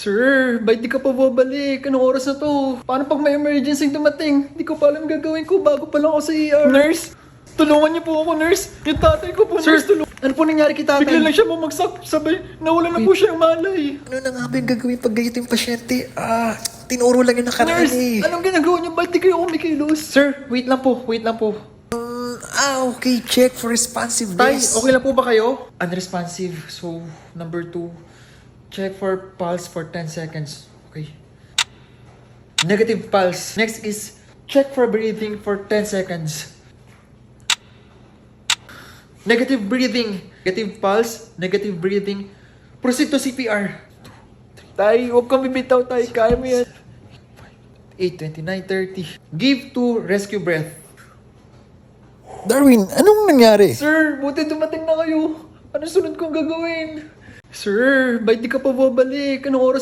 Sir, ba't di ka pa babalik? Anong oras na to? Paano pag may emergency dumating? Di ko pa alam gagawin ko bago pa lang ako sa ER. Nurse! Tulungan niyo po ako, nurse! Yung tatay ko po, Sir, nurse, tulungan. Ano po nangyari kay tatay? Bigla lang siya bumagsak. Sabay, nawala na po siya ng malay. Ano na nga ba yung gagawin pag ganito yung pasyente? Tinuro lang yung nakaraan Nurse, eh. anong ginagawa niyo? Ba't di kayo kumikilos? Sir, wait lang po, wait lang po. Okay. Check for Tay, responsiveness. okay lang po ba kayo? Unresponsive. So, number 2. Check for pulse for 10 seconds. Okay. Negative pulse. Next is check for breathing for 10 seconds. Negative breathing. Negative pulse. Negative breathing. Proceed to CPR. Tay, huwag kang bibitaw, tay. Kaya mo yan. 8, 29, 30. Give to rescue breath. Darwin, anong nangyari? Sir, buti dumating na kayo. Ano sunod kong gagawin? Sir, ba't di ka pa babalik? Anong oras